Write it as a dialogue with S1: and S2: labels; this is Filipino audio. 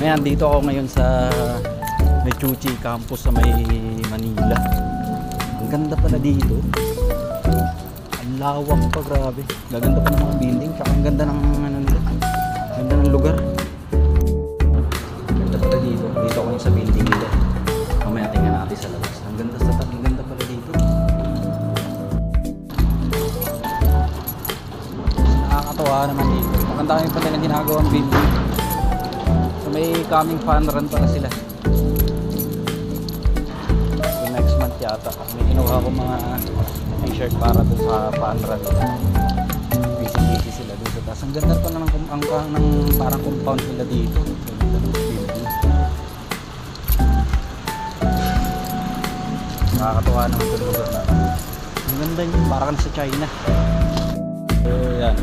S1: Ayan, dito ako ngayon sa Mechuchi campus sa may Manila. Ang ganda pala dito. Ang lawak pa, grabe. Gaganda pa ng mga building, tsaka ang ganda ng ano nila. Ganda ng lugar. Ang ganda pala dito. Dito ako sa building nila. Mamaya tingnan natin sa labas. Ang ganda pala dito. Nakakatawa naman dito. Maganda kami pa nilang ginagawang building. So may coming fun run pala sila. So next month yata. May kinuha ko mga t-shirt para dun sa fun run. Busy sila dito. Tapos ang ganda pa ng parang compound nila dito. So ganda ng building. Nakakatawa naman sa lugar na. Ang ganda niya. Parang sa China. So yan.